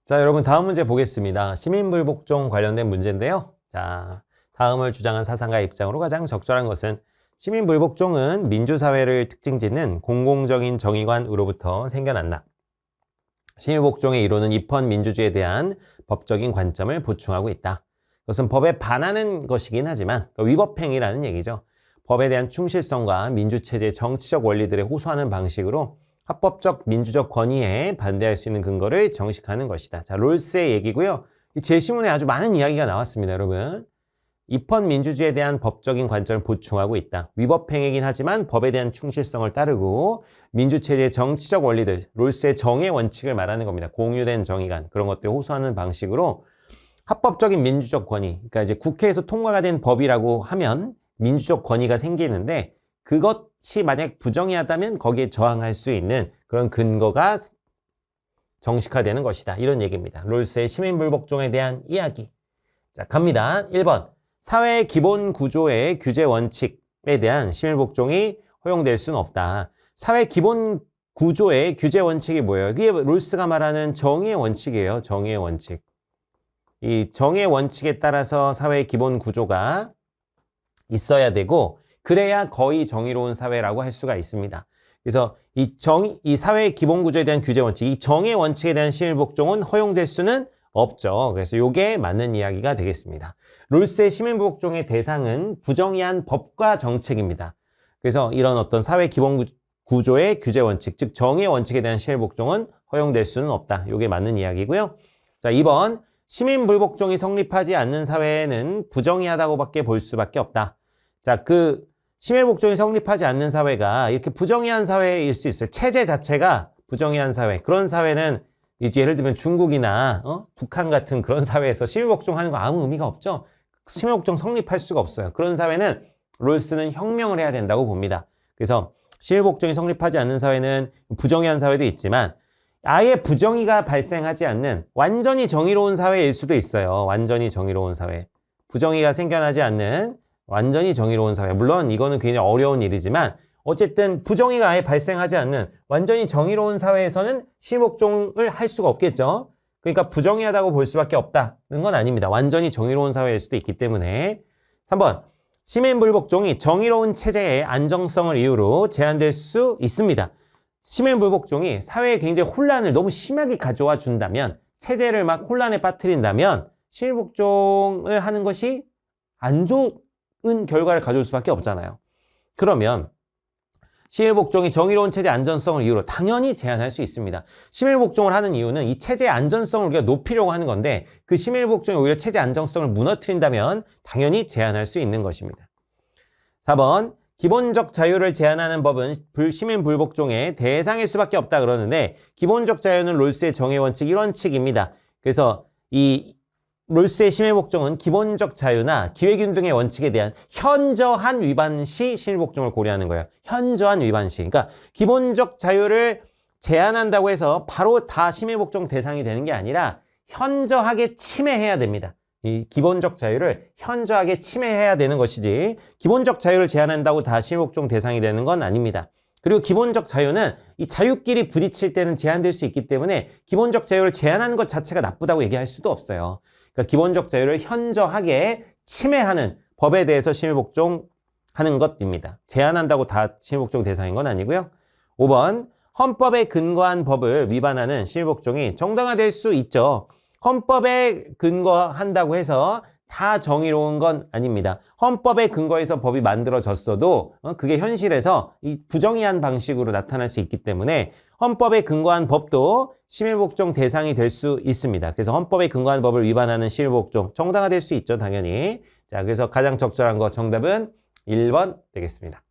자, 여러분 다음 문제 보겠습니다. 시민불복종 관련된 문제인데요. 자, 다음을 주장한 사상가의 입장으로 가장 적절한 것은 시민불복종은 민주사회를 특징짓는 공공적인 정의관으로부터 생겨났나. 시민복종의 이론은 입헌 민주주의에 대한 법적인 관점을 보충하고 있다. 그것은 법에 반하는 것이긴 하지만 위법행위라는 얘기죠. 법에 대한 충실성과 민주체제의 정치적 원리들에 호소하는 방식으로 합법적 민주적 권위에 반대할 수 있는 근거를 정식하는 것이다. 자, 롤스의 얘기고요. 이 제시문에 아주 많은 이야기가 나왔습니다, 여러분. 입헌 민주주의에 대한 법적인 관점을 보충하고 있다. 위법행위이긴 하지만 법에 대한 충실성을 따르고 민주체제의 정치적 원리들, 롤스의 정의 원칙을 말하는 겁니다. 공유된 정의관, 그런 것들을 호소하는 방식으로 합법적인 민주적 권위, 그러니까 이제 국회에서 통과가 된 법이라고 하면 민주적 권위가 생기는데 그것이 만약 부정의하다면 거기에 저항할 수 있는 그런 근거가 정식화되는 것이다. 이런 얘기입니다. 롤스의 시민불복종에 대한 이야기. 자, 갑니다. 1번. 사회의 기본 구조의 규제 원칙에 대한 시민복종이 허용될 수는 없다. 사회 기본 구조의 규제 원칙이 뭐예요? 이게 롤스가 말하는 정의의 원칙이에요. 정의의 원칙. 이 정의의 원칙에 따라서 사회의 기본 구조가 있어야 되고 그래야 거의 정의로운 사회라고 할 수가 있습니다. 그래서 이 사회의 기본 구조에 대한 규제 원칙, 이 정의 원칙에 대한 시민복종은 허용될 수는 없죠. 그래서 이게 맞는 이야기가 되겠습니다. 롤스의 시민복종의 대상은 부정의한 법과 정책입니다. 그래서 이런 어떤 사회 기본 구조의 규제 원칙, 즉 정의 원칙에 대한 시민복종은 허용될 수는 없다. 이게 맞는 이야기고요. 자, 2번. 시민불복종이 성립하지 않는 사회는 부정의하다고밖에 볼 수밖에 없다. 자, 시민복종이 성립하지 않는 사회가 이렇게 부정의한 사회일 수 있어요. 체제 자체가 부정의한 사회. 그런 사회는 예를 들면 중국이나 북한 같은 그런 사회에서 시민복종하는 거 아무 의미가 없죠. 시민복종 성립할 수가 없어요. 그런 사회는 롤스는 혁명을 해야 된다고 봅니다. 그래서 시민복종이 성립하지 않는 사회는 부정의한 사회도 있지만 아예 부정의가 발생하지 않는 완전히 정의로운 사회일 수도 있어요. 완전히 정의로운 사회. 부정의가 생겨나지 않는 완전히 정의로운 사회. 물론 이거는 굉장히 어려운 일이지만 어쨌든 부정의가 아예 발생하지 않는 완전히 정의로운 사회에서는 시민복종을 할 수가 없겠죠. 그러니까 부정의하다고 볼 수밖에 없다는 건 아닙니다. 완전히 정의로운 사회일 수도 있기 때문에. 3번. 시민불복종이 정의로운 체제의 안정성을 이유로 제한될 수 있습니다. 시민불복종이 사회에 굉장히 혼란을 너무 심하게 가져와 준다면, 체제를 막 혼란에 빠뜨린다면 시민복종을 하는 것이 안 좋은 결과를 가져올 수밖에 없잖아요. 그러면 시민복종이 정의로운 체제 안전성을 이유로 당연히 제한할 수 있습니다. 시민복종을 하는 이유는 이 체제의 안전성을 우리가 높이려고 하는 건데 그 시민복종이 오히려 체제 안정성을 무너뜨린다면 당연히 제한할 수 있는 것입니다. 4번. 기본적 자유를 제한하는 법은 시민불복종의 대상일 수밖에 없다 그러는데 기본적 자유는 롤스의 정의 원칙 1원칙입니다. 그래서 이 롤스의 시민복종은 기본적 자유나 기회균등의 원칙에 대한 현저한 위반 시 시민복종을 고려하는 거예요. 현저한 위반 시. 그러니까 기본적 자유를 제한한다고 해서 바로 다 시민복종 대상이 되는 게 아니라 현저하게 침해해야 됩니다. 이 기본적 자유를 현저하게 침해해야 되는 것이지 기본적 자유를 제한한다고 다 시민복종 대상이 되는 건 아닙니다. 그리고 기본적 자유는 이 자유끼리 부딪힐 때는 제한될 수 있기 때문에 기본적 자유를 제한하는 것 자체가 나쁘다고 얘기할 수도 없어요. 그러니까 기본적 자유를 현저하게 침해하는 법에 대해서 시민복종하는 것입니다. 제한한다고 다 시민복종 대상인 건 아니고요. 5번. 헌법에 근거한 법을 위반하는 시민복종이 정당화될 수 있죠. 헌법에 근거한다고 해서 다 정의로운 건 아닙니다. 헌법에 근거해서 법이 만들어졌어도 그게 현실에서 이 부정의한 방식으로 나타날 수 있기 때문에 헌법에 근거한 법도 시민복종 대상이 될 수 있습니다. 그래서 헌법에 근거한 법을 위반하는 시민복종 정당화될 수 있죠, 당연히. 자, 그래서 가장 적절한 거 정답은 1번 되겠습니다.